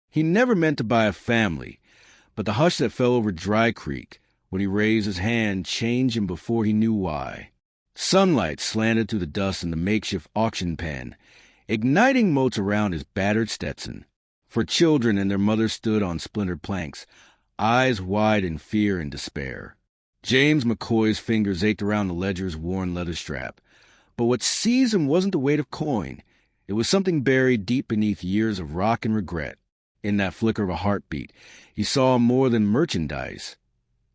He never meant to buy a family, but the hush that fell over Dry Creek when he raised his hand changed him before he knew why. Sunlight slanted through the dust in the makeshift auction pen, igniting motes around his battered Stetson. For children and their mothers stood on splintered planks, eyes wide in fear and despair. James McCoy's fingers ached around the ledger's worn leather strap. But what seized him wasn't the weight of coin. It was something buried deep beneath years of rock and regret. In that flicker of a heartbeat, he saw more than merchandise.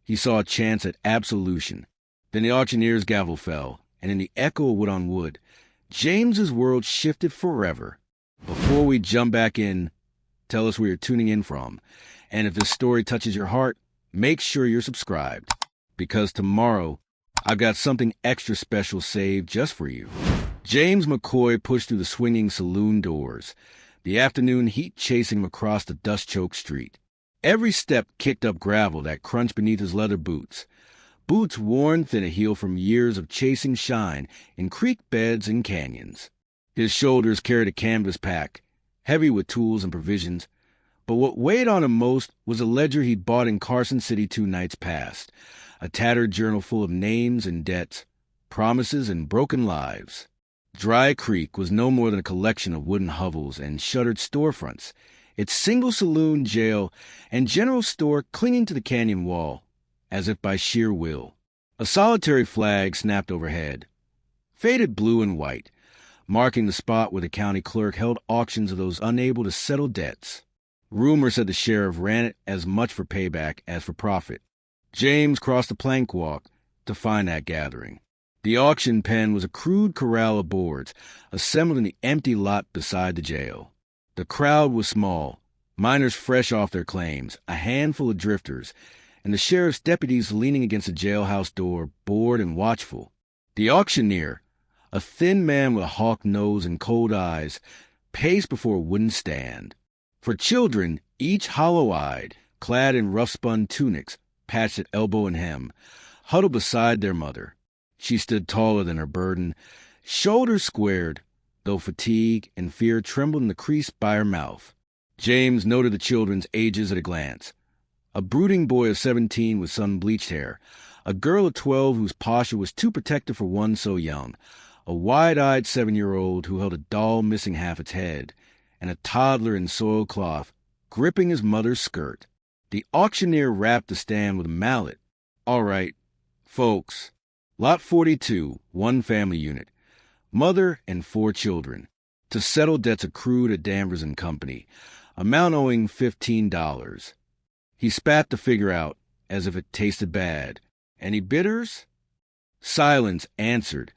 He saw a chance at absolution. Then the auctioneer's gavel fell, and in the echo of wood on wood, James's world shifted forever. Before we jump back in, tell us where you're tuning in from. And if this story touches your heart, make sure you're subscribed. Because tomorrow, I've got something extra special saved just for you. James McCoy pushed through the swinging saloon doors, the afternoon heat chasing him across the dust-choked street. Every step kicked up gravel that crunched beneath his leather boots. Boots worn thin a heel from years of chasing shine in creek beds and canyons. His shoulders carried a canvas pack, heavy with tools and provisions, but what weighed on him most was a ledger he'd bought in Carson City 2 nights past, a tattered journal full of names and debts, promises and broken lives. Dry Creek was no more than a collection of wooden hovels and shuttered storefronts, its single saloon, jail, and general store clinging to the canyon wall, as if by sheer will. A solitary flag snapped overhead, faded blue and white, marking the spot where the county clerk held auctions of those unable to settle debts. Rumor said the sheriff ran it as much for payback as for profit. James crossed the plank walk to find that gathering. The auction pen was a crude corral of boards, assembled in the empty lot beside the jail. The crowd was small, miners fresh off their claims, a handful of drifters, and the sheriff's deputies leaning against the jailhouse door, bored and watchful. The auctioneer, a thin man with a hawk nose and cold eyes, paced before a wooden stand. For children, each hollow-eyed, clad in rough-spun tunics, patched at elbow and hem, huddled beside their mother. She stood taller than her burden, shoulders squared, though fatigue and fear trembled in the crease by her mouth. James noted the children's ages at a glance. A brooding boy of 17 with sun-bleached hair, a girl of 12 whose posture was too protective for one so young, a wide-eyed 7-year-old who held a doll missing half its head, and a toddler in soiled cloth, gripping his mother's skirt. The auctioneer rapped the stand with a mallet. All right, folks. Lot 42, 1 family unit. Mother and 4 children. To settle debts accrued at Danvers and Company. Amount owing $15. He spat the figure out as if it tasted bad. Any bidders? Silence answered,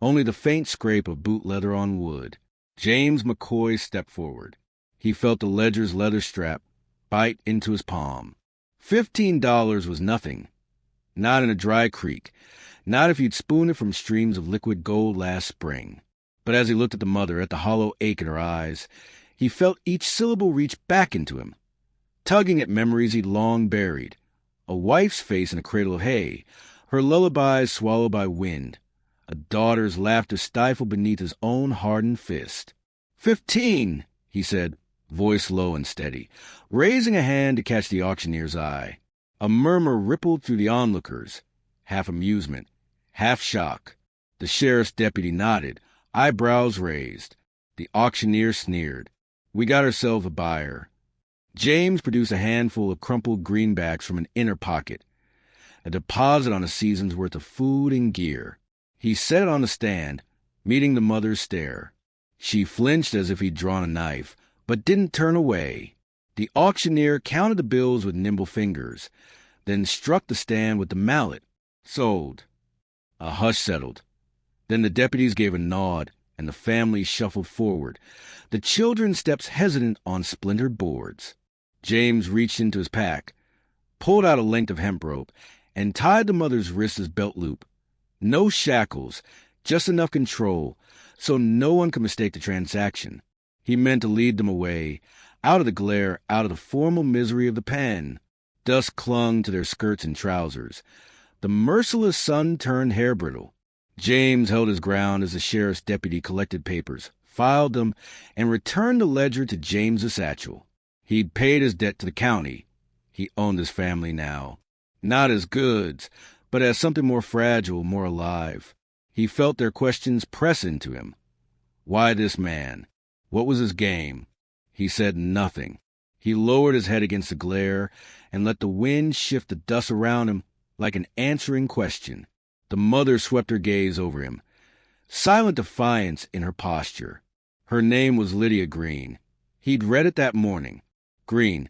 only the faint scrape of boot leather on wood. James McCoy stepped forward. He felt the ledger's leather strap bite into his palm. $15 was nothing. Not in a Dry Creek. Not if you'd spooned it from streams of liquid gold last spring. But as he looked at the mother, at the hollow ache in her eyes, he felt each syllable reach back into him, tugging at memories he'd long buried. A wife's face in a cradle of hay, her lullabies swallowed by wind, a daughter's laughter stifled beneath his own hardened fist. 15, he said, voice low and steady, raising a hand to catch the auctioneer's eye. A murmur rippled through the onlookers, half amusement, half shock. The sheriff's deputy nodded, eyebrows raised. The auctioneer sneered. We got ourselves a buyer. James produced a handful of crumpled greenbacks from an inner pocket, a deposit on a season's worth of food and gear. He set it on the stand, meeting the mother's stare. She flinched as if he'd drawn a knife, but didn't turn away. The auctioneer counted the bills with nimble fingers, then struck the stand with the mallet. Sold. A hush settled. Then the deputies gave a nod, and the family shuffled forward, the children's steps hesitant on splintered boards. James reached into his pack, pulled out a length of hemp rope, and tied the mother's wrist as belt loop. No shackles, just enough control, so no one could mistake the transaction. He meant to lead them away, out of the glare, out of the formal misery of the pen. Dust clung to their skirts and trousers. The merciless sun turned hair-brittle. James held his ground as the sheriff's deputy collected papers, filed them, and returned the ledger to James's satchel. He'd paid his debt to the county. He owned his family now. Not as goods, but as something more fragile, more alive. He felt their questions press into him. Why this man? What was his game? He said nothing. He lowered his head against the glare and let the wind shift the dust around him like an answering question. The mother swept her gaze over him, silent defiance in her posture. Her name was Lydia Green. He'd read it that morning. Green,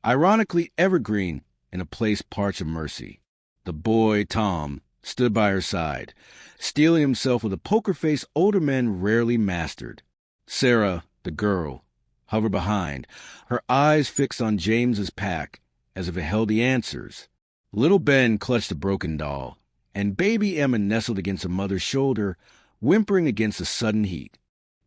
ironically evergreen in a place parched of mercy. The boy, Tom, stood by her side, steeling himself with a poker face older men rarely mastered. Sarah, the girl, hovered behind, her eyes fixed on James's pack as if it held the answers. Little Ben clutched a broken doll, and baby Emma nestled against her mother's shoulder, whimpering against the sudden heat.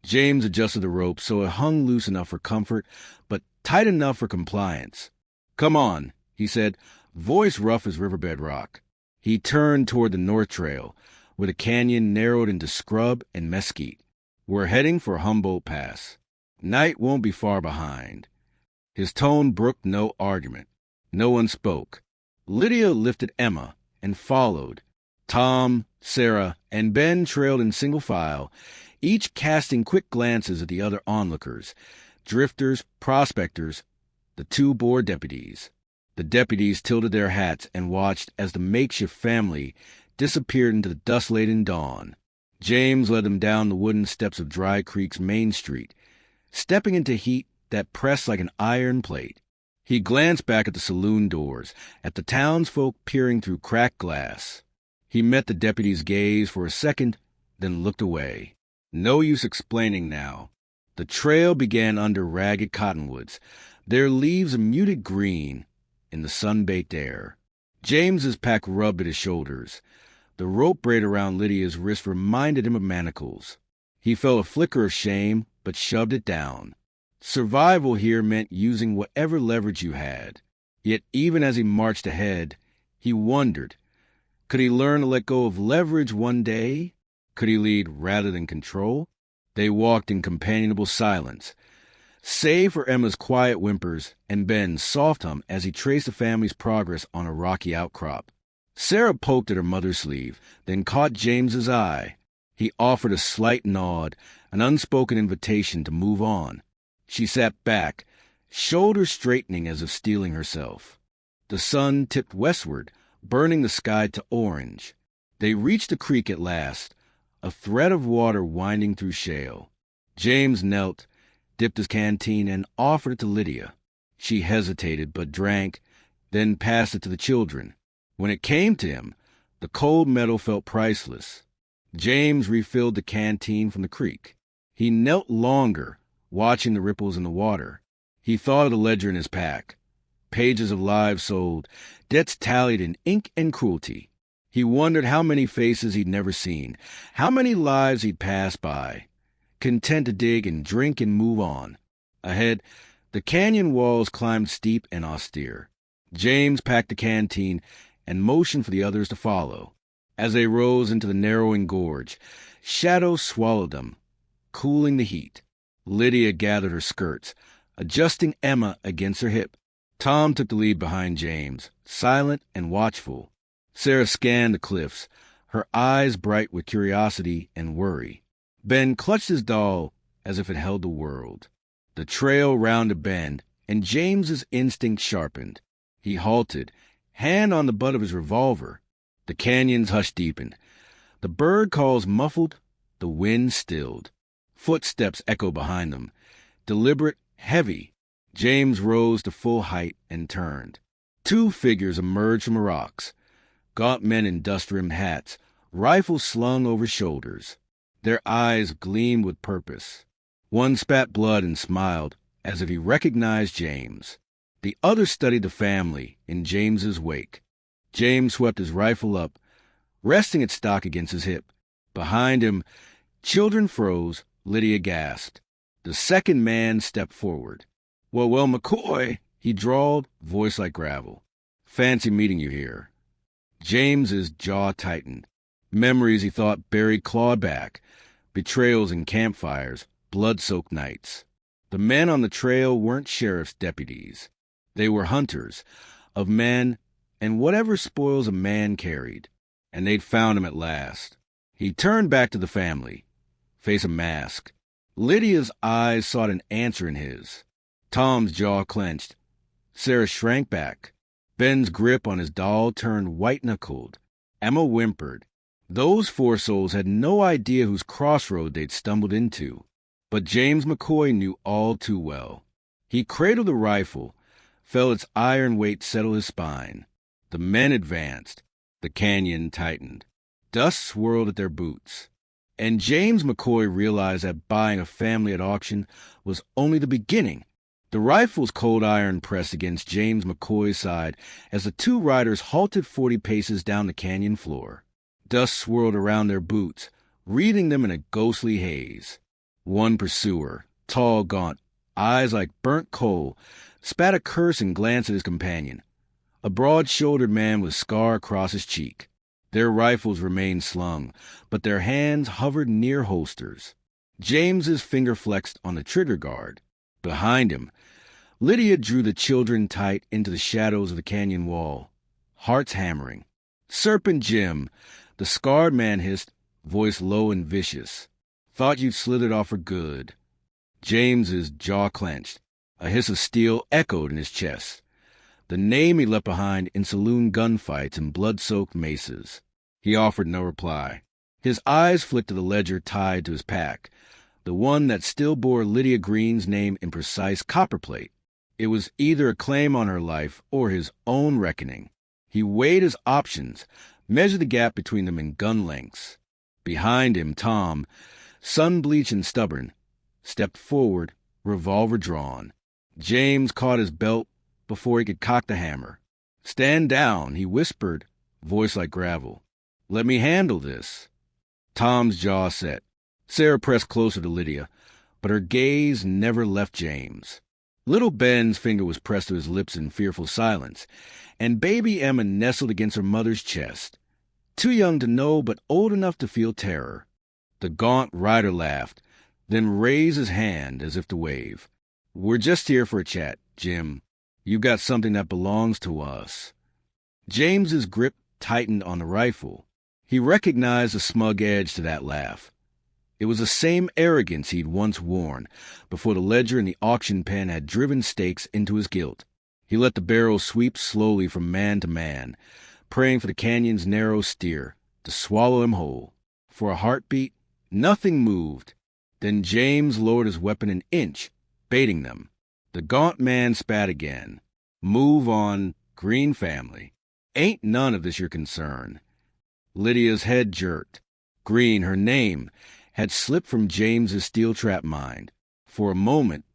James adjusted the rope so it hung loose enough for comfort, but tight enough for compliance. "Come on," he said, voice rough as riverbed rock. He turned toward the North Trail, where the canyon narrowed into scrub and mesquite. "We're heading for Humboldt Pass. Night won't be far behind." His tone brooked no argument. No one spoke. Lydia lifted Emma and followed. Tom, Sarah, and Ben trailed in single file, each casting quick glances at the other onlookers, drifters, prospectors, the two board deputies. The deputies tilted their hats and watched as the makeshift family disappeared into the dust-laden dawn. James led them down the wooden steps of Dry Creek's main street, stepping into heat that pressed like an iron plate. He glanced back at the saloon doors, at the townsfolk peering through cracked glass. He met the deputy's gaze for a second, then looked away. No use explaining now. The trail began under ragged cottonwoods, their leaves a muted green in the sun-baked air. James's pack rubbed at his shoulders. The rope braid around Lydia's wrist reminded him of manacles. He felt a flicker of shame, but shoved it down. Survival here meant using whatever leverage you had. Yet even as he marched ahead, he wondered, could he learn to let go of leverage one day? Could he lead rather than control? They walked in companionable silence, save for Emma's quiet whimpers and Ben's soft hum as he traced the family's progress on a rocky outcrop. Sarah poked at her mother's sleeve, then caught James's eye. He offered a slight nod, an unspoken invitation to move on. She sat back, shoulders straightening as if steeling herself. The sun tipped westward, burning the sky to orange. They reached the creek at last, a thread of water winding through shale. James knelt, dipped his canteen, and offered it to Lydia. She hesitated, but drank, then passed it to the children. When it came to him, the cold metal felt priceless. James refilled the canteen from the creek. He knelt longer, watching the ripples in the water. He thought of the ledger in his pack. Pages of lives sold, debts tallied in ink and cruelty. He wondered how many faces he'd never seen, how many lives he'd passed by, content to dig and drink and move on. Ahead, the canyon walls climbed steep and austere. James packed the canteen and motioned for the others to follow. As they rose into the narrowing gorge, shadows swallowed them, cooling the heat. Lydia gathered her skirts, adjusting Emma against her hip. Tom took the lead behind James, silent and watchful. Sarah scanned the cliffs, her eyes bright with curiosity and worry. Ben clutched his doll as if it held the world. The trail rounded a bend, and James's instinct sharpened. He halted, hand on the butt of his revolver. The canyon's hush deepened. The bird calls muffled, the wind stilled. Footsteps echoed behind them, deliberate, heavy. James rose to full height and turned. Two figures emerged from the rocks, gaunt men in dust-rimmed hats, rifles slung over shoulders. Their eyes gleamed with purpose. One spat blood and smiled as if he recognized James. The other studied the family in James's wake. James swept his rifle up, resting its stock against his hip. Behind him, children froze. Lydia gasped. The second man stepped forward. Well, McCoy, he drawled, voice like gravel. Fancy meeting you here. James's jaw tightened. Memories he thought buried clawed back. Betrayals and campfires, blood-soaked nights. The men on the trail weren't sheriff's deputies. They were hunters of men and whatever spoils a man carried, and they'd found him at last. He turned back to the family, face a mask. Lydia's eyes sought an answer in his. Tom's jaw clenched. Sarah shrank back. Ben's grip on his doll turned white-knuckled. Emma whimpered. Those four souls had no idea whose crossroad they'd stumbled into. But James McCoy knew all too well. He cradled the rifle, felt its iron weight settle his spine. The men advanced. The canyon tightened. Dust swirled at their boots. And James McCoy realized that buying a family at auction was only the beginning. The rifle's cold iron pressed against James McCoy's side as the two riders halted 40 paces down the canyon floor. Dust swirled around their boots, wreathing them in a ghostly haze. One pursuer, tall, gaunt, eyes like burnt coal, spat a curse and glanced at his companion. A broad-shouldered man with a scar across his cheek. Their rifles remained slung, but their hands hovered near holsters. James's finger flexed on the trigger guard. Behind him, Lydia drew the children tight into the shadows of the canyon wall, hearts hammering. "Serpent Jim," the scarred man hissed, voice low and vicious. "Thought you'd slithered off for good." James's jaw clenched. A hiss of steel echoed in his chest. The name he left behind in saloon gunfights and blood-soaked mesas. He offered no reply. His eyes flicked to the ledger tied to his pack, the one that still bore Lydia Green's name in precise copperplate. It was either a claim on her life or his own reckoning. He weighed his options, measured the gap between them in gun lengths. Behind him, Tom, sun-bleached and stubborn, stepped forward, revolver drawn. James caught his belt before he could cock the hammer. "Stand down," he whispered, voice like gravel. "Let me handle this." Tom's jaw set. Sarah pressed closer to Lydia, but her gaze never left James. Little Ben's finger was pressed to his lips in fearful silence, and baby Emma nestled against her mother's chest, too young to know but old enough to feel terror. The gaunt rider laughed, then raised his hand as if to wave. "We're just here for a chat, Jim. You've got something that belongs to us." James's grip tightened on the rifle. He recognized the smug edge to that laugh. It was the same arrogance he'd once worn, before the ledger in the auction pen had driven stakes into his guilt. He let the barrel sweep slowly from man to man, praying for the canyon's narrow steer to swallow him whole. For a heartbeat, nothing moved. Then James lowered his weapon an inch, baiting them. The gaunt man spat again. "Move on, Green family. Ain't none of this your concern." Lydia's head jerked. Green, her name, had slipped from James's steel-trapped mind. For a moment,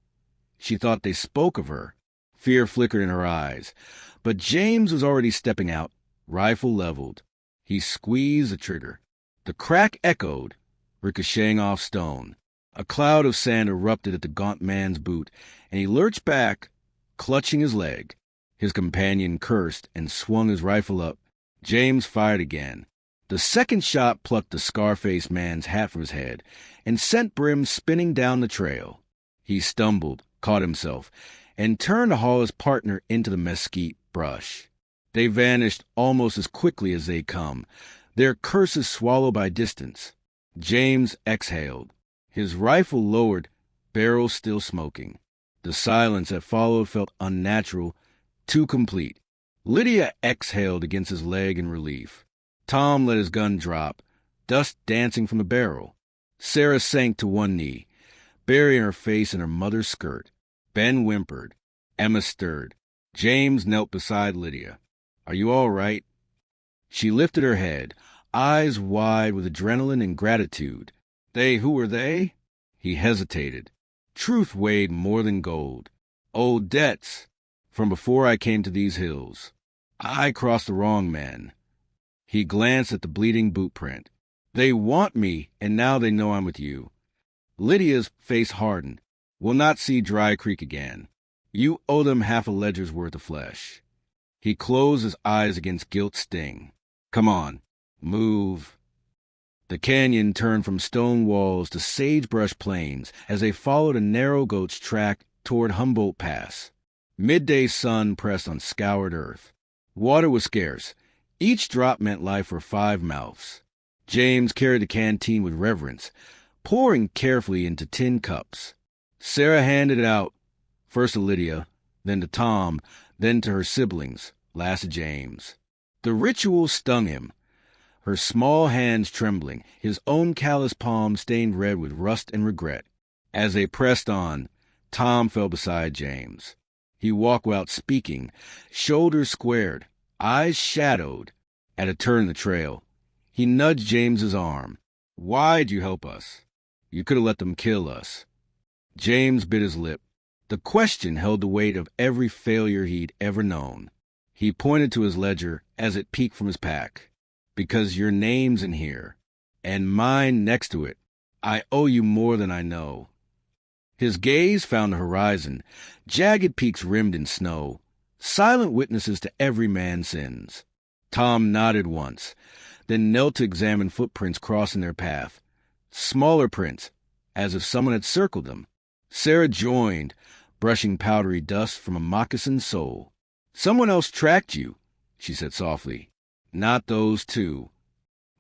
she thought they spoke of her. Fear flickered in her eyes. But James was already stepping out, rifle leveled. He squeezed the trigger. The crack echoed, ricocheting off stone. A cloud of sand erupted at the gaunt man's boot, and he lurched back, clutching his leg. His companion cursed and swung his rifle up. James fired again. The second shot plucked the scar-faced man's hat from his head and sent Brim spinning down the trail. He stumbled, caught himself, and turned to haul his partner into the mesquite brush. They vanished almost as quickly as they'd come, their curses swallowed by distance. James exhaled, his rifle lowered, barrel still smoking. The silence that followed felt unnatural, too complete. Lydia exhaled against his leg in relief. Tom let his gun drop, dust dancing from the barrel. Sarah sank to one knee, burying her face in her mother's skirt. Ben whimpered. Emma stirred. James knelt beside Lydia. "Are you all right?" She lifted her head, eyes wide with adrenaline and gratitude. Who were they?" He hesitated. Truth weighed more than gold. "Old debts, from before I came to these hills. I crossed the wrong men." He glanced at the bleeding boot print. "They want me, and now they know I'm with you." Lydia's face hardened. "We'll not see Dry Creek again. You owe them half a ledger's worth of flesh." He closed his eyes against guilt's sting. "Come on, move." The canyon turned from stone walls to sagebrush plains as they followed a narrow goat's track toward Humboldt Pass. Midday sun pressed on scoured earth. Water was scarce. Each drop meant life for 5 mouths. James carried the canteen with reverence, pouring carefully into tin cups. Sarah handed it out, first to Lydia, then to Tom, then to her siblings, last to James. The ritual stung him, her small hands trembling, his own callous palms stained red with rust and regret. As they pressed on, Tom fell beside James. He walked without speaking, shoulders squared, eyes shadowed. At a turn in the trail, he nudged James's arm. "Why'd you help us? You could have let them kill us." James bit his lip. The question held the weight of every failure he'd ever known. He pointed to his ledger as it peeked from his pack. "Because your name's in here, and mine next to it. I owe you more than I know." His gaze found the horizon, jagged peaks rimmed in snow, silent witnesses to every man's sins. Tom nodded once, then knelt to examine footprints crossing their path. Smaller prints, as if someone had circled them. Sarah joined, brushing powdery dust from a moccasined sole. "Someone else tracked you," she said softly. "Not those two."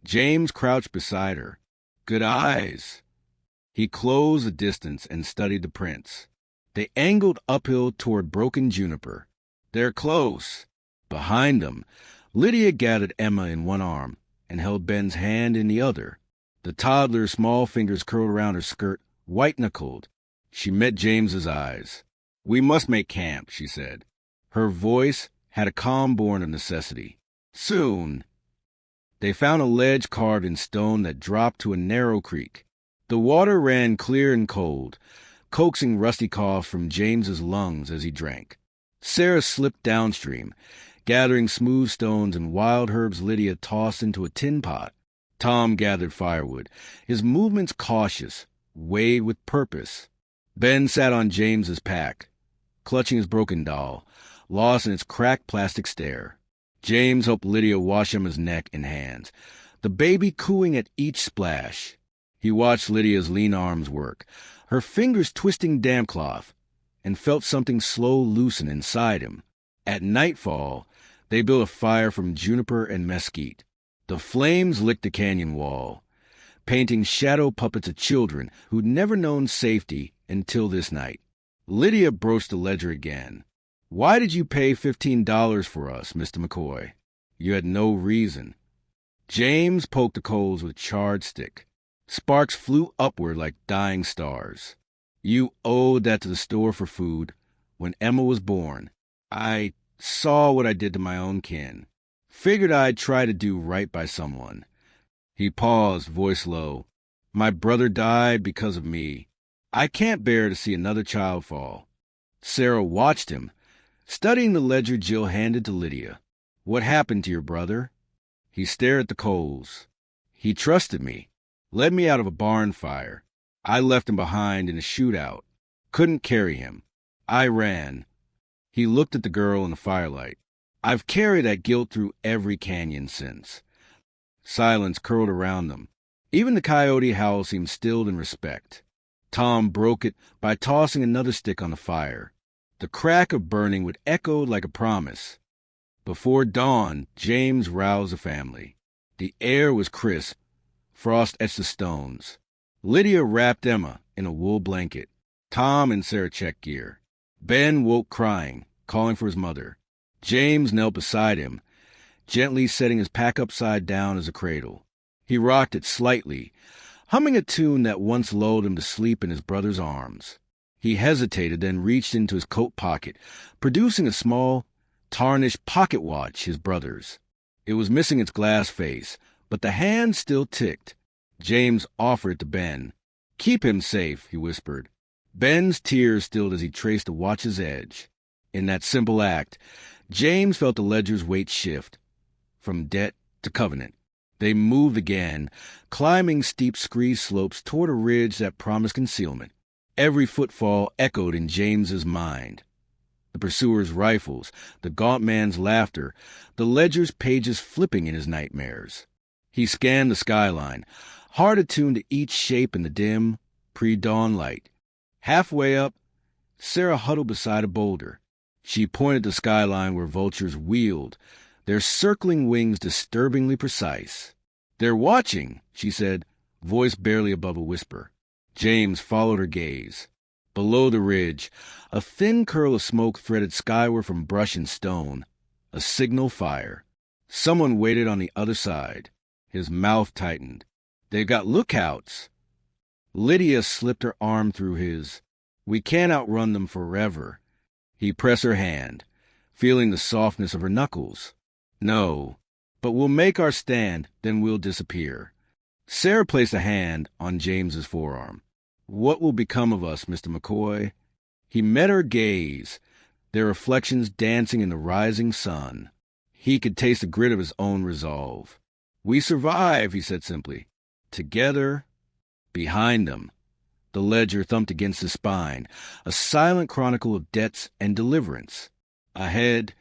James crouched beside her. "Good eyes." He closed the distance and studied the prints. They angled uphill toward broken juniper. "They're close." Behind them, Lydia gathered Emma in one arm and held Ben's hand in the other. The toddler's small fingers curled around her skirt, white-knuckled. She met James's eyes. "We must make camp," she said. Her voice had a calm born of necessity. "Soon." They found a ledge carved in stone that dropped to a narrow creek. The water ran clear and cold, coaxing rusty coughs from James's lungs as he drank. Sarah slipped downstream, gathering smooth stones and wild herbs Lydia tossed into a tin pot. Tom gathered firewood, his movements cautious, weighed with purpose. Ben sat on James's pack, clutching his broken doll, lost in its cracked plastic stare. James helped Lydia wash Emma's neck and hands, the baby cooing at each splash. He watched Lydia's lean arms work, her fingers twisting damp cloth, and felt something slow loosen inside him. At nightfall, they built a fire from juniper and mesquite. The flames licked the canyon wall, painting shadow puppets of children who'd never known safety until this night. Lydia broached the ledger again. "Why did you pay $15 for us, Mr. McCoy? You had no reason." James poked the coals with a charred stick. Sparks flew upward like dying stars. "You owed that to the store for food when Emma was born. I saw what I did to my own kin. Figured I'd try to do right by someone." He paused, voice low. "My brother died because of me. I can't bear to see another child fall." Sarah watched him, studying the ledger Jill handed to Lydia. "What happened to your brother?" He stared at the coals. "He trusted me. Led me out of a barn fire. I left him behind in a shootout. Couldn't carry him. I ran." He looked at the girl in the firelight. "I've carried that guilt through every canyon since." Silence curled around them. Even the coyote howl seemed stilled in respect. Tom broke it by tossing another stick on the fire. The crack of burning would echo like a promise. Before dawn, James roused the family. The air was crisp. Frost etched the stones. Lydia wrapped Emma in a wool blanket. Tom and Sarah checked gear. Ben woke crying, calling for his mother. James knelt beside him, gently setting his pack upside down as a cradle. He rocked it slightly, humming a tune that once lulled him to sleep in his brother's arms. He hesitated, then reached into his coat pocket, producing a small, tarnished pocket watch, his brother's. It was missing its glass face, but the hand still ticked. James offered it to Ben. "Keep him safe," he whispered. Ben's tears stilled as he traced the watch's edge. In that simple act, James felt the ledger's weight shift, from debt to covenant. They moved again, climbing steep scree slopes toward a ridge that promised concealment. Every footfall echoed in James's mind. The pursuers' rifles, the gaunt man's laughter, the ledger's pages flipping in his nightmares. He scanned the skyline, heart attuned to each shape in the dim, pre-dawn light. Halfway up, Sarah huddled beside a boulder. She pointed the skyline where vultures wheeled, their circling wings disturbingly precise. "They're watching," she said, voice barely above a whisper. James followed her gaze. Below the ridge, a thin curl of smoke threaded skyward from brush and stone. A signal fire. Someone waited on the other side. His mouth tightened. "They've got lookouts." Lydia slipped her arm through his. "We can't outrun them forever." He pressed her hand, feeling the softness of her knuckles. "No, but we'll make our stand, then we'll disappear." Sarah placed a hand on James's forearm. "What will become of us, Mr. McCoy?" He met her gaze, their reflections dancing in the rising sun. He could taste the grit of his own resolve. "We survive," he said simply. "Together." Behind them, the ledger thumped against his spine, a silent chronicle of debts and deliverance. Ahead,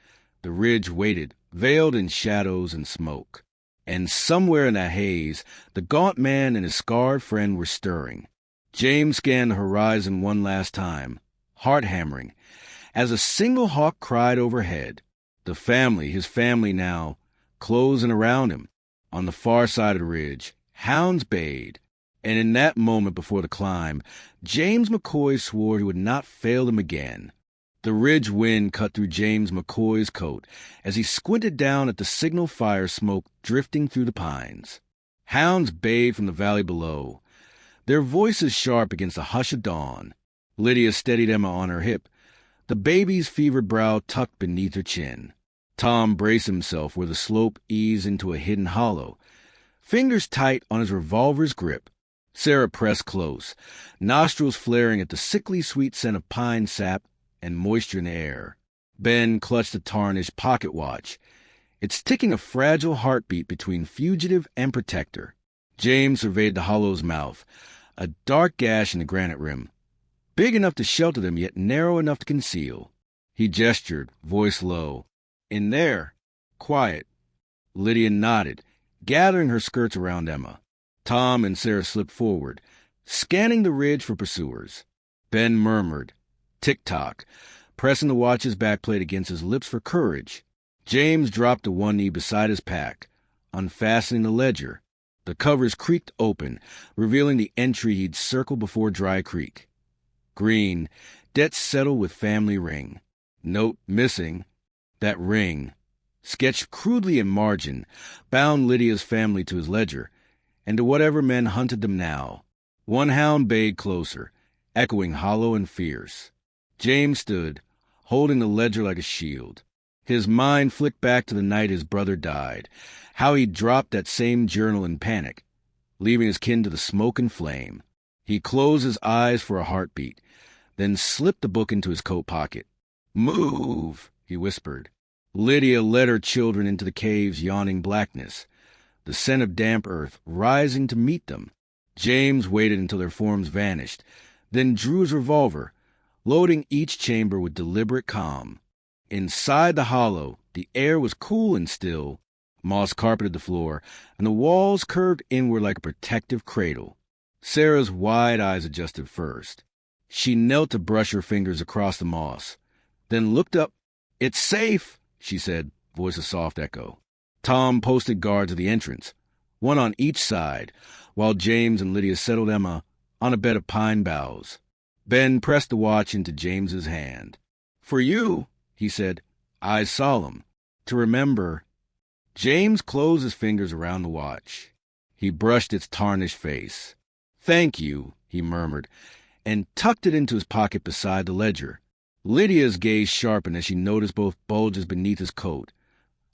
the ridge waited, veiled in shadows and smoke. And somewhere in that haze, the gaunt man and his scarred friend were stirring. James scanned the horizon one last time, heart hammering, as a single hawk cried overhead. The family, his family now, closing around him. On the far side of the ridge, hounds bayed. And in that moment before the climb, James McCoy swore he would not fail them again. The ridge wind cut through James McCoy's coat as he squinted down at the signal fire smoke drifting through the pines. Hounds bayed from the valley below, their voices sharp against the hush of dawn. Lydia steadied Emma on her hip, the baby's fevered brow tucked beneath her chin. Tom braced himself where the slope eased into a hidden hollow, fingers tight on his revolver's grip. Sarah pressed close, nostrils flaring at the sickly sweet scent of pine sap and moisture in the air. Ben clutched a tarnished pocket watch, its ticking a fragile heartbeat between fugitive and protector. James surveyed the hollow's mouth, a dark gash in the granite rim, big enough to shelter them yet narrow enough to conceal. He gestured, voice low. "In there. Quiet." Lydia nodded, gathering her skirts around Emma. Tom and Sarah slipped forward, scanning the ridge for pursuers. Ben murmured, "Tick-tock," pressing the watch's backplate against his lips for courage. James dropped to one knee beside his pack, unfastening the ledger. The covers creaked open, revealing the entry he'd circled before Dry Creek. Green, debts settled with family ring. Note missing. That ring, sketched crudely in margin, bound Lydia's family to his ledger, and to whatever men hunted them now. One hound bayed closer, echoing hollow and fierce. James stood, holding the ledger like a shield. His mind flicked back to the night his brother died, how he dropped that same journal in panic, leaving his kin to the smoke and flame. He closed his eyes for a heartbeat, then slipped the book into his coat pocket. "Move," he whispered. Lydia led her children into the cave's yawning blackness, the scent of damp earth rising to meet them. James waited until their forms vanished, then drew his revolver, loading each chamber with deliberate calm. Inside the hollow, the air was cool and still. Moss carpeted the floor, and the walls curved inward like a protective cradle. Sarah's wide eyes adjusted first. She knelt to brush her fingers across the moss, then looked up. "It's safe," she said, voice a soft echo. Tom posted guards at the entrance, one on each side, while James and Lydia settled Emma on a bed of pine boughs. Ben pressed the watch into James's hand. "For you," he said, eyes solemn, "to remember." James closed his fingers around the watch. He brushed its tarnished face. "Thank you," he murmured, and tucked it into his pocket beside the ledger. Lydia's gaze sharpened as she noticed both bulges beneath his coat,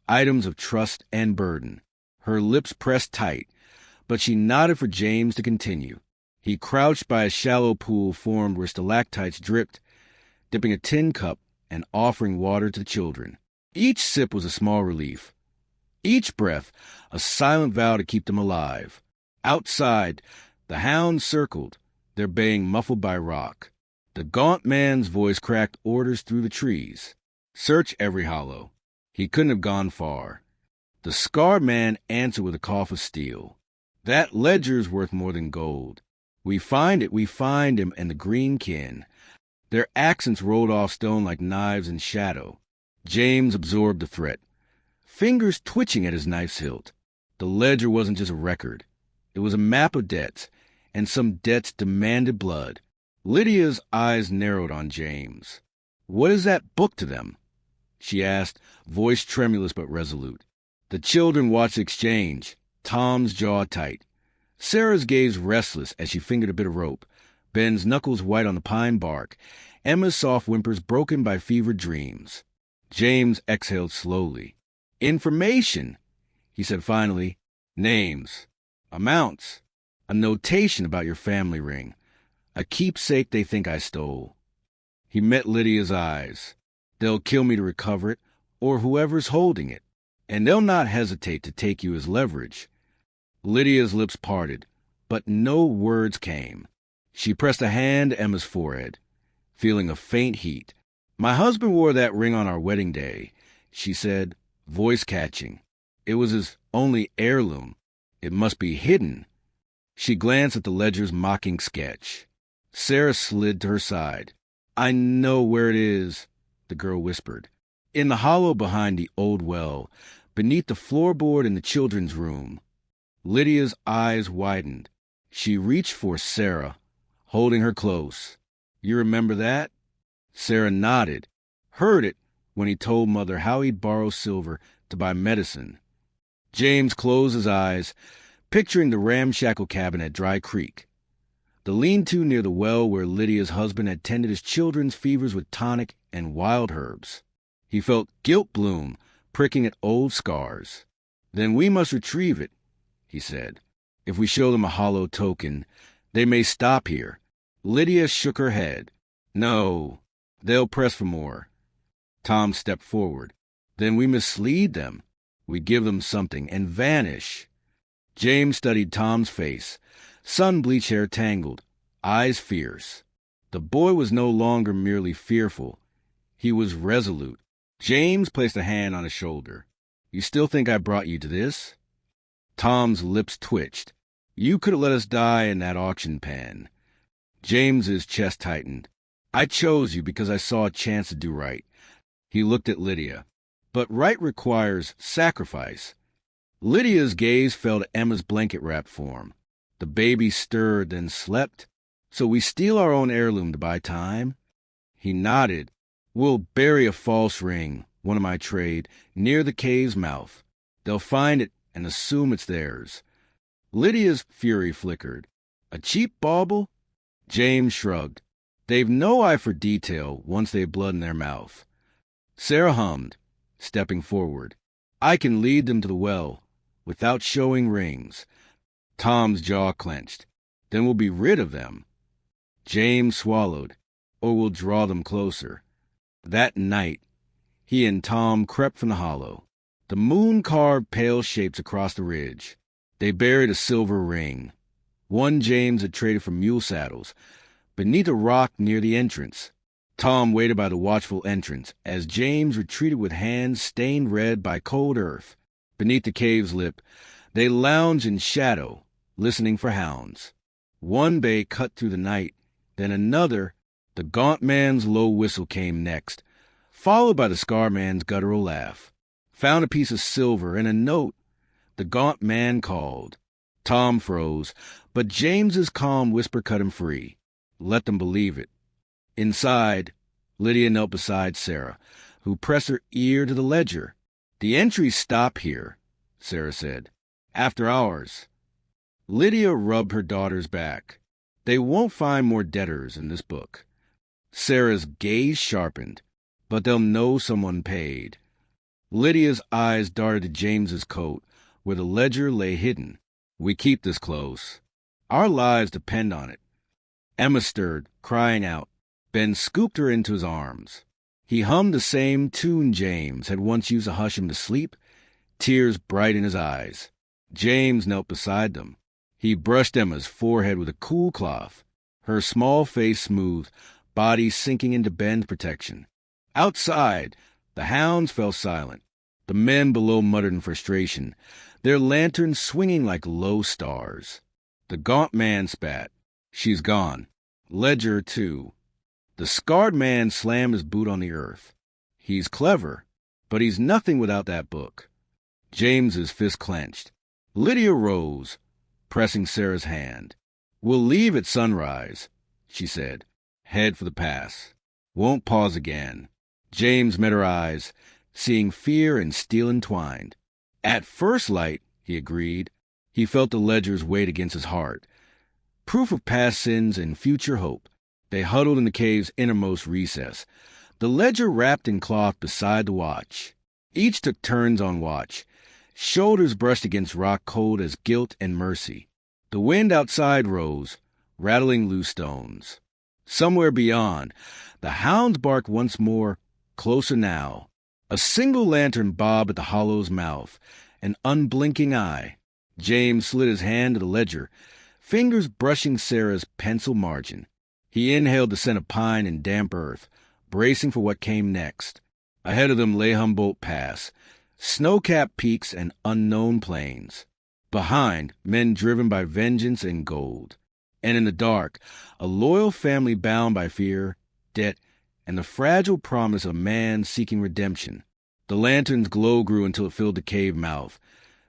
items of trust and burden. Her lips pressed tight, but she nodded for James to continue. He crouched by a shallow pool formed where stalactites dripped, dipping a tin cup and offering water to the children. Each sip was a small relief. Each breath, a silent vow to keep them alive. Outside, the hounds circled, their baying muffled by rock. The gaunt man's voice cracked orders through the trees. Search every hollow. He couldn't have gone far. The scarred man answered with a cough of steel. That ledger's worth more than gold. We find him, and the green kin. Their accents rolled off stone like knives in shadow. James absorbed the threat, fingers twitching at his knife's hilt. The ledger wasn't just a record. It was a map of debts, and some debts demanded blood. Lydia's eyes narrowed on James. "What is that book to them?" she asked, voice tremulous but resolute. The children watched the exchange, Tom's jaw tight. Sarah's gaze restless as she fingered a bit of rope, Ben's knuckles white on the pine bark, Emma's soft whimpers broken by fevered dreams. James exhaled slowly. "Information," he said finally. "Names, amounts, a notation about your family ring, a keepsake they think I stole." He met Lydia's eyes. "They'll kill me to recover it, or whoever's holding it, and they'll not hesitate to take you as leverage." Lydia's lips parted, but no words came. She pressed a hand to Emma's forehead, feeling a faint heat. "My husband wore that ring on our wedding day," she said, voice catching. "It was his only heirloom. It must be hidden." She glanced at the ledger's mocking sketch. Sarah slid to her side. "I know where it is," the girl whispered. "In the hollow behind the old well, beneath the floorboard in the children's room." Lydia's eyes widened. She reached for Sarah, holding her close. "You remember that?" Sarah nodded, heard it when he told Mother how he'd borrow silver to buy medicine. James closed his eyes, picturing the ramshackle cabin at Dry Creek, the lean-to near the well where Lydia's husband had tended his children's fevers with tonic and wild herbs. He felt guilt bloom, pricking at old scars. "Then we must retrieve it," he said. "If we show them a hollow token, they may stop here." Lydia shook her head. "No, they'll press for more." Tom stepped forward. "Then we mislead them. We give them something and vanish." James studied Tom's face, sun-bleached hair tangled, eyes fierce. The boy was no longer merely fearful. He was resolute. James placed a hand on his shoulder. "You still think I brought you to this?" Tom's lips twitched. "You could have let us die in that auction pen." James's chest tightened. "I chose you because I saw a chance to do right." He looked at Lydia. "But right requires sacrifice." Lydia's gaze fell to Emma's blanket-wrapped form. The baby stirred, then slept. "So we steal our own heirloom to buy time?" He nodded. "We'll bury a false ring, one of my trade, near the cave's mouth. They'll find it and assume it's theirs." Lydia's fury flickered. "A cheap bauble?" James shrugged. "They've no eye for detail once they've blood in their mouth." Sarah hummed, stepping forward. "I can lead them to the well, without showing rings." Tom's jaw clenched. "Then we'll be rid of them." James swallowed. "Or we'll draw them closer." That night, he and Tom crept from the hollow. The moon carved pale shapes across the ridge. They buried a silver ring. One James had traded for mule saddles, beneath a rock near the entrance. Tom waited by the watchful entrance as James retreated with hands stained red by cold earth. Beneath the cave's lip, they lounged in shadow, listening for hounds. One bay cut through the night, then another. The gaunt man's low whistle came next, followed by the scar man's guttural laugh. "Found a piece of silver and a note," the gaunt man called. Tom froze, but James's calm whisper cut him free. "Let them believe it." Inside, Lydia knelt beside Sarah, who pressed her ear to the ledger. "The entries stop here," Sarah said. "After hours." Lydia rubbed her daughter's back. "They won't find more debtors in this book." Sarah's gaze sharpened. "But they'll know someone paid." Lydia's eyes darted to James's coat, where the ledger lay hidden. "We keep this close. Our lives depend on it." Emma stirred, crying out. Ben scooped her into his arms. He hummed the same tune James had once used to hush him to sleep, tears bright in his eyes. James knelt beside them. He brushed Emma's forehead with a cool cloth, her small face smooth, body sinking into Ben's protection. Outside, the hounds fell silent. The men below muttered in frustration, their lanterns swinging like low stars. The gaunt man spat. She's gone. Ledger, too. The scarred man slammed his boot on the earth. He's clever, but he's nothing without that book. James's fist clenched. Lydia rose, pressing Sarah's hand. We'll leave at sunrise, she said. Head for the pass. Won't pause again. James met her eyes, seeing fear and steel entwined. At first light, he agreed. He felt the ledger's weight against his heart. Proof of past sins and future hope. They huddled in the cave's innermost recess, the ledger wrapped in cloth beside the watch. Each took turns on watch, shoulders brushed against rock cold as guilt and mercy. The wind outside rose, rattling loose stones. Somewhere beyond, the hounds barked once more, closer now. A single lantern bobbed at the hollow's mouth, an unblinking eye. James slid his hand to the ledger, fingers brushing Sarah's pencil margin. He inhaled the scent of pine and damp earth, bracing for what came next. Ahead of them lay Humboldt Pass, snow-capped peaks and unknown plains. Behind, men driven by vengeance and gold. And in the dark, a loyal family bound by fear, debt, and the fragile promise of man seeking redemption. The lantern's glow grew until it filled the cave mouth,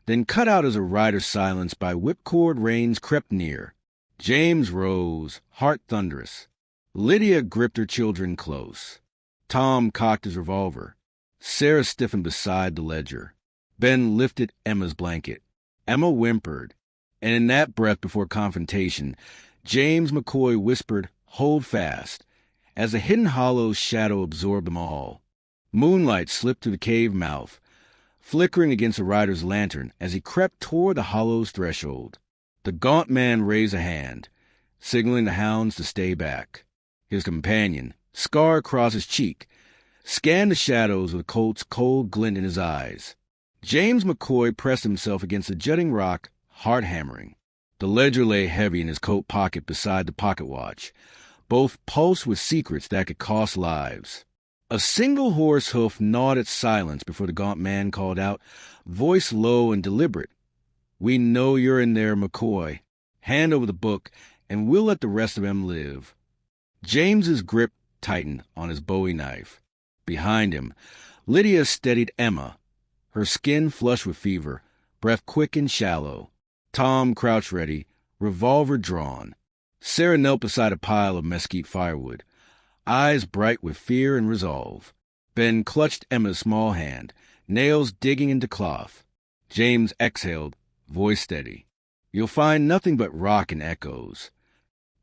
then cut out as a rider's silence by whipcord reins crept near. James rose, heart thunderous. Lydia gripped her children close. Tom cocked his revolver. Sarah stiffened beside the ledger. Ben lifted Emma's blanket. Emma whimpered, and in that breath before confrontation, James McCoy whispered, "Hold fast," as a hidden hollow's shadow absorbed them all. Moonlight slipped through the cave mouth, flickering against the rider's lantern as he crept toward the hollow's threshold. The gaunt man raised a hand, signaling the hounds to stay back. His companion, scar across his cheek, scanned the shadows with Colt's cold glint in his eyes. James McCoy pressed himself against the jutting rock, heart hammering. The ledger lay heavy in his coat pocket beside the pocket watch, both pulsed with secrets that could cost lives. A single horse hoof gnawed its silence before the gaunt man called out, voice low and deliberate. "We know you're in there, McCoy. Hand over the book, and we'll let the rest of them live." James's grip tightened on his Bowie knife. Behind him, Lydia steadied Emma, her skin flushed with fever, breath quick and shallow. Tom crouched ready, revolver drawn. Sarah knelt beside a pile of mesquite firewood, eyes bright with fear and resolve. Ben clutched Emma's small hand, nails digging into cloth. James exhaled, voice steady. "You'll find nothing but rock and echoes."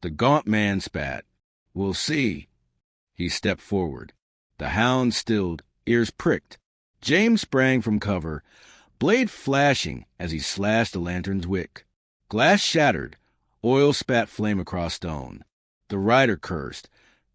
The gaunt man spat. "We'll see." He stepped forward. The hound stilled, ears pricked. James sprang from cover, blade flashing as he slashed the lantern's wick. Glass shattered, oil spat flame across stone. The rider cursed,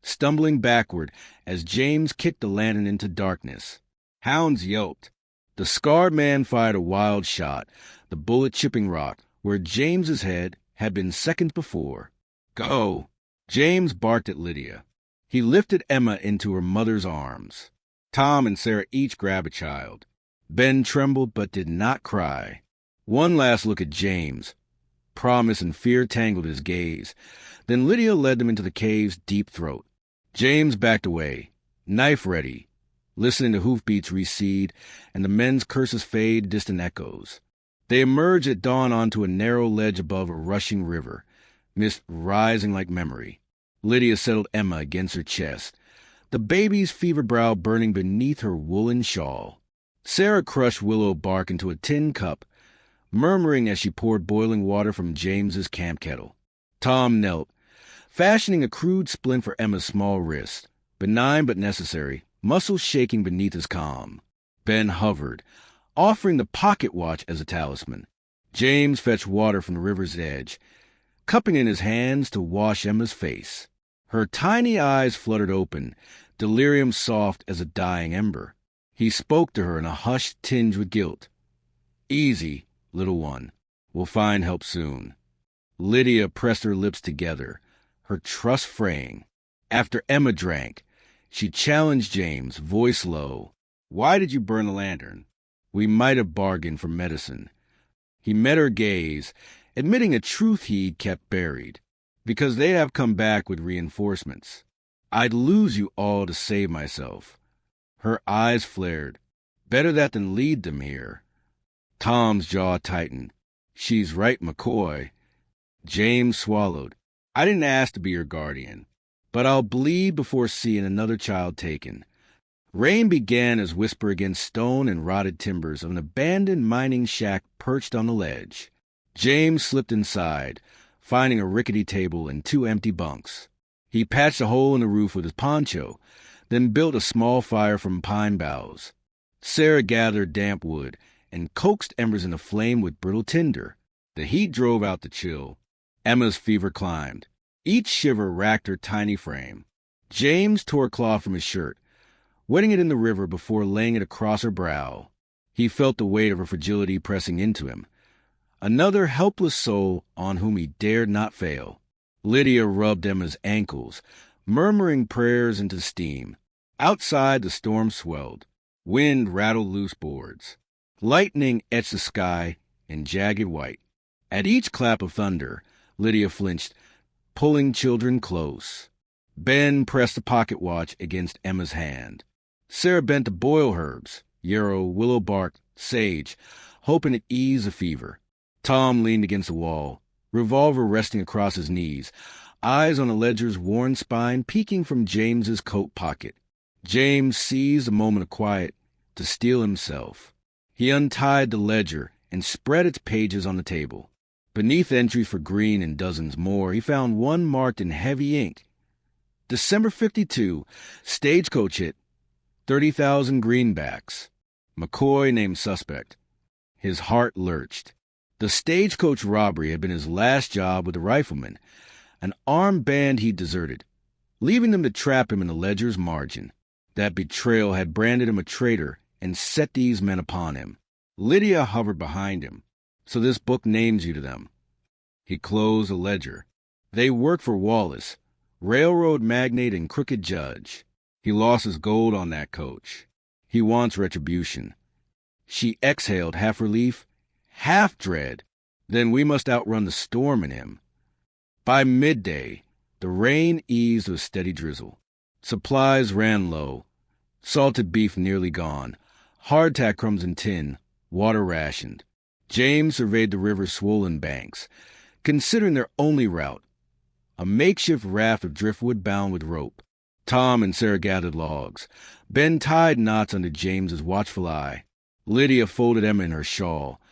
stumbling backward as James kicked the lantern into darkness. Hounds yelped. The scarred man fired a wild shot, the bullet chipping rock, where James's head had been seconds before. "Go!" James barked at Lydia. He lifted Emma into her mother's arms. Tom and Sarah each grabbed a child. Ben trembled but did not cry. One last look at James. Promise and fear tangled his gaze. Then Lydia led them into the cave's deep throat. James backed away, knife ready, listening to hoofbeats recede and the men's curses fade to distant echoes. They emerged at dawn onto a narrow ledge above a rushing river, mist rising like memory. Lydia settled Emma against her chest, the baby's fever brow burning beneath her woolen shawl. Sarah crushed willow bark into a tin cup, murmuring as she poured boiling water from James's camp kettle. Tom knelt, fashioning a crude splint for Emma's small wrist, benign but necessary, muscles shaking beneath his calm. Ben hovered, offering the pocket watch as a talisman. James fetched water from the river's edge, cupping it in his hands to wash Emma's face. Her tiny eyes fluttered open, delirium soft as a dying ember. He spoke to her in a hush tinged with guilt. "Easy, little one. We'll find help soon." Lydia pressed her lips together, her trust fraying. After Emma drank, she challenged James, voice low. "Why did you burn the lantern?" We might have bargained for medicine. He met her gaze, admitting a truth he'd kept buried, because they'd have come back with reinforcements. I'd lose you all to save myself. Her eyes flared. Better that than lead them here. Tom's jaw tightened. She's right, McCoy. James swallowed. I didn't ask to be your guardian, but I'll bleed before seeing another child taken. Rain began as whisper against stone and rotted timbers of an abandoned mining shack perched on the ledge. James slipped inside, finding a rickety table and 2 empty bunks. He patched a hole in the roof with his poncho, then built a small fire from pine boughs. Sarah gathered damp wood and coaxed embers into flame with brittle tinder. The heat drove out the chill. Emma's fever climbed. Each shiver racked her tiny frame. James tore cloth from his shirt, wetting it in the river before laying it across her brow. He felt the weight of her fragility pressing into him. Another helpless soul on whom he dared not fail. Lydia rubbed Emma's ankles, murmuring prayers into steam. Outside, the storm swelled. Wind rattled loose boards. Lightning etched the sky in jagged white. At each clap of thunder, Lydia flinched, pulling children close. Ben pressed a pocket watch against Emma's hand. Sarah bent to boil herbs, yarrow, willow bark, sage, hoping to ease the fever. Tom leaned against the wall, revolver resting across his knees, eyes on the ledger's worn spine peeking from James's coat pocket. James seized a moment of quiet to steel himself. He untied the ledger and spread its pages on the table. Beneath entries for Green and dozens more, he found one marked in heavy ink. December 52, stagecoach hit, 30,000 greenbacks. McCoy named suspect. His heart lurched. The stagecoach robbery had been his last job with the riflemen, an armed band he'd deserted, leaving them to trap him in the ledger's margin. That betrayal had branded him a traitor and set these men upon him. Lydia hovered behind him. So this book names you to them. He closed the ledger. They worked for Wallace, railroad magnate and crooked judge. He lost his gold on that coach. He wants retribution. She exhaled, half relief, half dread. Then we must outrun the storm in him. By midday, the rain eased with steady drizzle. Supplies ran low. Salted beef nearly gone. Hardtack crumbs in tin. Water rationed. James surveyed the river's swollen banks, considering their only route, a makeshift raft of driftwood bound with rope. Tom and Sarah gathered logs. Ben tied knots under James's watchful eye. Lydia folded Emma in her shawl,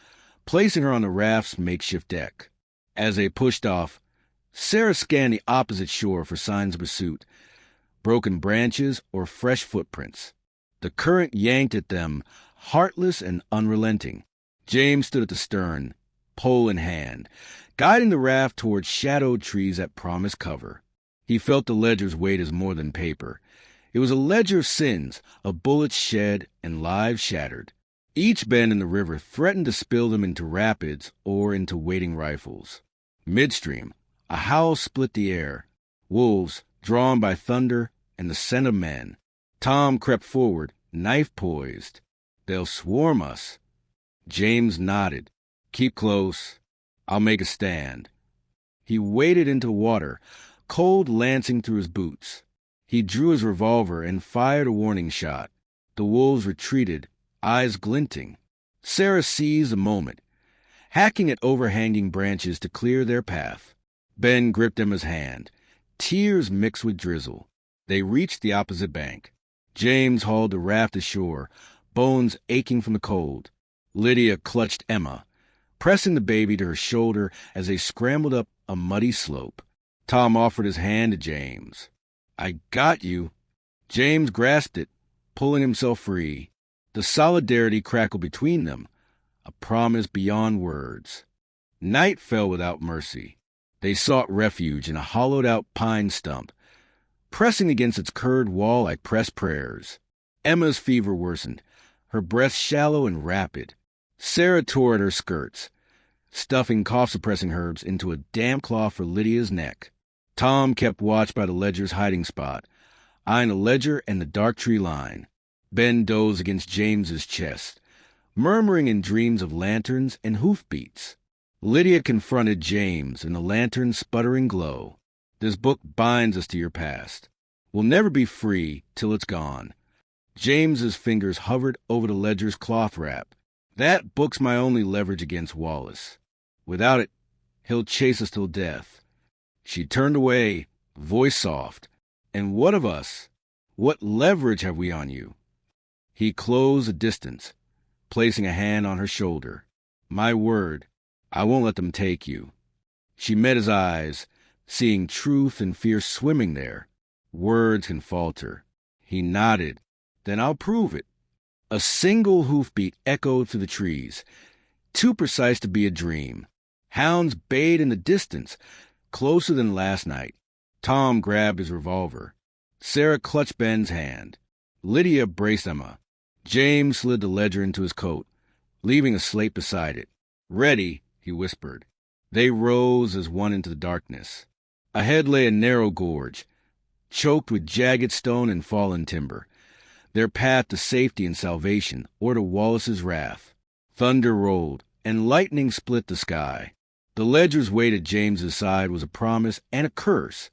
placing her on the raft's makeshift deck. As they pushed off, Sarah scanned the opposite shore for signs of pursuit, broken branches or fresh footprints. The current yanked at them, heartless and unrelenting. James stood at the stern, pole in hand, guiding the raft towards shadowed trees that promised cover. He felt the ledger's weight as more than paper. It was a ledger of sins, of bullets shed and lives shattered. Each bend in the river threatened to spill them into rapids or into waiting rifles. Midstream, a howl split the air. Wolves, drawn by thunder and the scent of men. Tom crept forward, knife poised. They'll swarm us. James nodded. Keep close. I'll make a stand. He waded into water, cold lancing through his boots. He drew his revolver and fired a warning shot. The wolves retreated, eyes glinting. Sarah seized the moment, hacking at overhanging branches to clear their path. Ben gripped Emma's hand. Tears mixed with drizzle. They reached the opposite bank. James hauled the raft ashore, bones aching from the cold. Lydia clutched Emma, pressing the baby to her shoulder as they scrambled up a muddy slope. Tom offered his hand to James. I got you. James grasped it, pulling himself free. The solidarity crackled between them, a promise beyond words. Night fell without mercy. They sought refuge in a hollowed-out pine stump, pressing against its curved wall like pressed prayers. Emma's fever worsened, her breath shallow and rapid. Sarah tore at her skirts, stuffing cough-suppressing herbs into a damp cloth for Lydia's neck. Tom kept watch by the ledger's hiding spot, eyeing the ledger and the dark tree line. Ben dozed against James's chest, murmuring in dreams of lanterns and hoofbeats. Lydia confronted James in the lantern's sputtering glow. This book binds us to your past. We'll never be free till it's gone. James's fingers hovered over the ledger's cloth wrap. That book's my only leverage against Wallace. Without it, he'll chase us till death. She turned away, voice soft. And what of us? What leverage have we on you? He closed the distance, placing a hand on her shoulder. My word, I won't let them take you. She met his eyes, seeing truth and fear swimming there. Words can falter. He nodded. Then I'll prove it. A single hoofbeat echoed through the trees, too precise to be a dream. Hounds bayed in the distance, closer than last night. Tom grabbed his revolver. Sarah clutched Ben's hand. Lydia braced Emma. James slid the ledger into his coat, leaving a slate beside it. Ready, he whispered. They rose as one into the darkness. Ahead lay a narrow gorge, choked with jagged stone and fallen timber, their path to safety and salvation, or to Wallace's wrath. Thunder rolled, and lightning split the sky. The ledger's weight at James's side was a promise and a curse,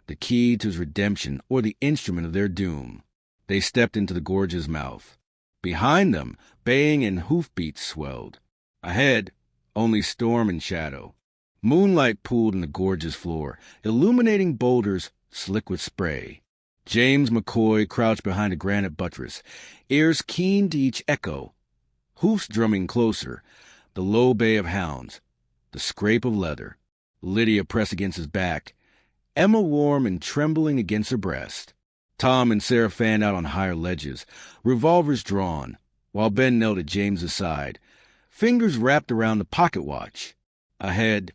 the key to his redemption or the instrument of their doom. They stepped into the gorge's mouth. Behind them, baying and hoofbeats swelled. Ahead, only storm and shadow. Moonlight pooled in the gorge's floor, illuminating boulders slick with spray. James McCoy crouched behind a granite buttress, ears keen to each echo, hoofs drumming closer, the low bay of hounds, the scrape of leather. Lydia pressed against his back, Emma warm and trembling against her breast. Tom and Sarah fanned out on higher ledges, revolvers drawn, while Ben knelt at James's side, fingers wrapped around the pocket watch. Ahead,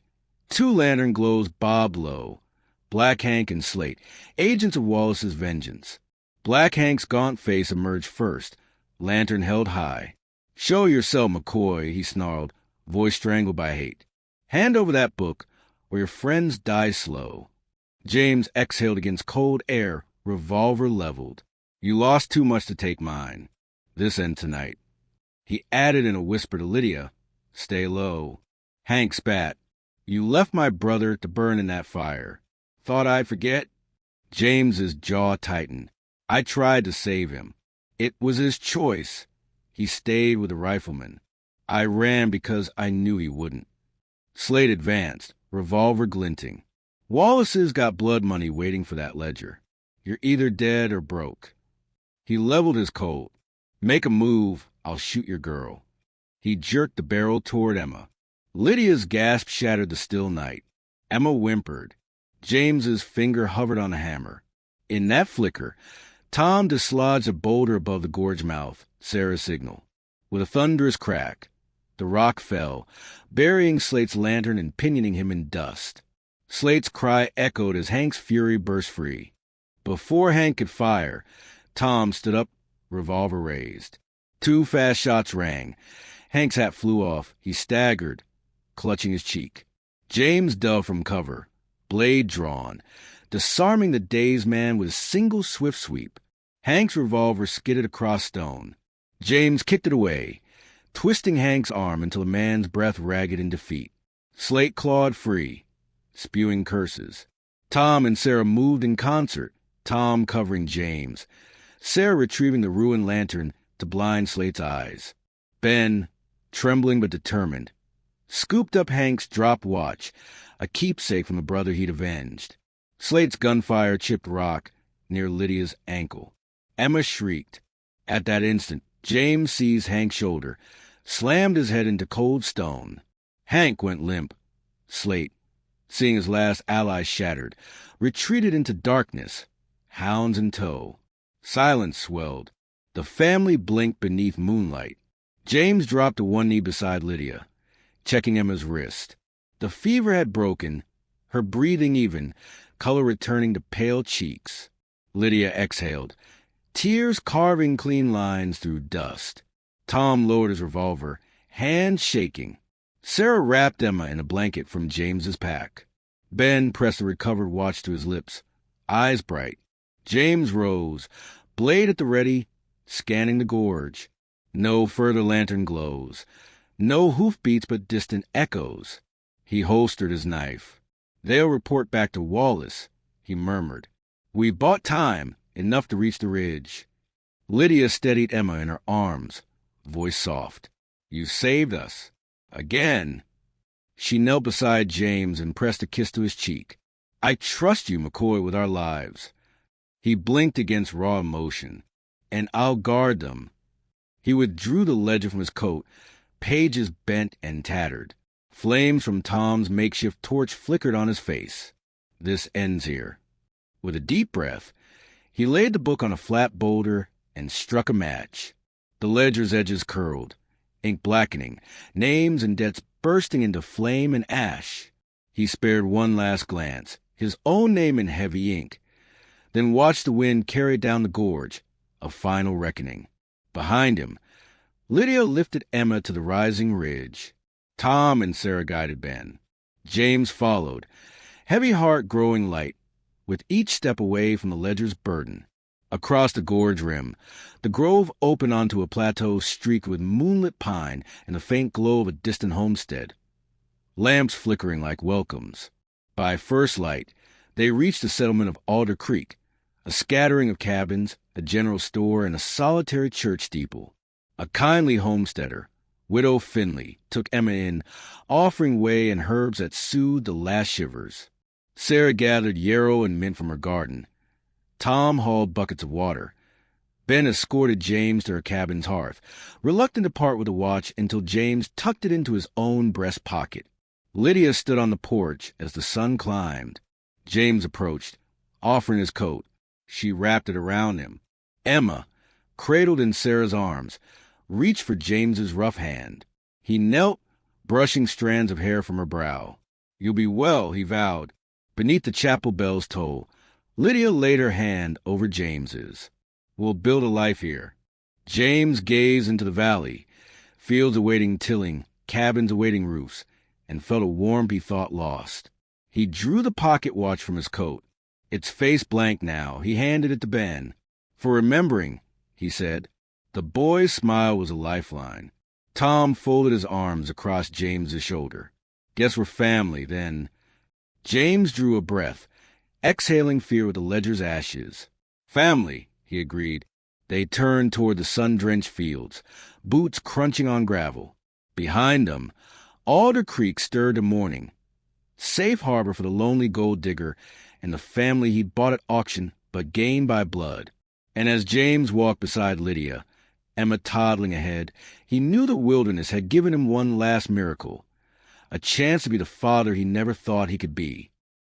two lantern glows bobbed low, Black Hank and Slate, agents of Wallace's vengeance. Black Hank's gaunt face emerged first, lantern held high. Show yourself, McCoy, he snarled, voice strangled by hate. Hand over that book, or your friends die slow. James exhaled against cold air, revolver leveled. You lost too much to take mine. This end tonight. He added in a whisper to Lydia, stay low. Hank spat. You left my brother to burn in that fire. Thought I'd forget? James's jaw tightened. I tried to save him. It was his choice. He stayed with the rifleman. I ran because I knew he wouldn't. Slade advanced, revolver glinting. Wallace's got blood money waiting for that ledger. You're either dead or broke. He leveled his Colt. Make a move, I'll shoot your girl. He jerked the barrel toward Emma. Lydia's gasp shattered the still night. Emma whimpered. James's finger hovered on the hammer. In that flicker, Tom dislodged a boulder above the gorge mouth, Sarah's signal. With a thunderous crack, the rock fell, burying Slate's lantern and pinioning him in dust. Slate's cry echoed as Hank's fury burst free. Before Hank could fire, Tom stood up, revolver raised. Two fast shots rang. Hank's hat flew off. He staggered, clutching his cheek. James dove from cover, blade drawn, disarming the dazed man with a single swift sweep. Hank's revolver skidded across stone. James kicked it away, twisting Hank's arm until the man's breath ragged in defeat. Slate clawed free, spewing curses. Tom and Sarah moved in concert, Tom covering James, Sarah retrieving the ruined lantern to blind Slate's eyes. Ben, trembling but determined, scooped up Hank's dropped watch, a keepsake from the brother he'd avenged. Slate's gunfire chipped rock near Lydia's ankle. Emma shrieked. At that instant, James seized Hank's shoulder, slammed his head into cold stone. Hank went limp. Slate, seeing his last ally shattered, retreated into darkness, hounds in tow. Silence swelled. The family blinked beneath moonlight. James dropped to one knee beside Lydia, checking Emma's wrist. The fever had broken, her breathing even, color returning to pale cheeks. Lydia exhaled, tears carving clean lines through dust. Tom lowered his revolver, hands shaking. Sarah wrapped Emma in a blanket from James's pack. Ben pressed the recovered watch to his lips, eyes bright. James rose, blade at the ready, scanning the gorge. No further lantern glows. No hoofbeats but distant echoes. He holstered his knife. "They'll report back to Wallace," he murmured. "We bought time, enough to reach the ridge." Lydia steadied Emma in her arms, voice soft. "You saved us. Again." She knelt beside James and pressed a kiss to his cheek. "I trust you, McCoy, with our lives." He blinked against raw emotion. "And I'll guard them." He withdrew the ledger from his coat, pages bent and tattered. Flames from Tom's makeshift torch flickered on his face. "This ends here." With a deep breath, he laid the book on a flat boulder and struck a match. The ledger's edges curled, ink blackening, names and debts bursting into flame and ash. He spared one last glance, his own name in heavy ink, then watched the wind carry down the gorge, a final reckoning. Behind him, Lydia lifted Emma to the rising ridge. Tom and Sarah guided Ben. James followed, heavy heart growing light, with each step away from the ledger's burden. Across the gorge rim, the grove opened onto a plateau streaked with moonlit pine and the faint glow of a distant homestead. Lamps flickering like welcomes. By first light, they reached the settlement of Alder Creek, a scattering of cabins, a general store, and a solitary church steeple. A kindly homesteader, Widow Finley, took Emma in, offering whey and herbs that soothed the last shivers. Sarah gathered yarrow and mint from her garden. Tom hauled buckets of water. Ben escorted James to her cabin's hearth, reluctant to part with the watch until James tucked it into his own breast pocket. Lydia stood on the porch as the sun climbed. James approached, offering his coat. She wrapped it around him. Emma, cradled in Sarah's arms, reached for James's rough hand. He knelt, brushing strands of hair from her brow. "You'll be well," he vowed. Beneath the chapel bell's toll, Lydia laid her hand over James's. "We'll build a life here." James gazed into the valley, fields awaiting tilling, cabins awaiting roofs, and felt a warmth he thought lost. He drew the pocket watch from his coat. Its face blank now, he handed it to Ben. "For remembering," he said. The boy's smile was a lifeline. Tom folded his arms across James's shoulder. "Guess we're family, then." James drew a breath, exhaling fear with the ledger's ashes. "Family," he agreed. They turned toward the sun-drenched fields, boots crunching on gravel. Behind them, Alder Creek stirred to morning. Safe harbor for the lonely gold digger and the family he'd bought at auction but gained by blood. And as James walked beside Lydia, Emma toddling ahead, he knew the wilderness had given him one last miracle, a chance to be the father he never thought he could be.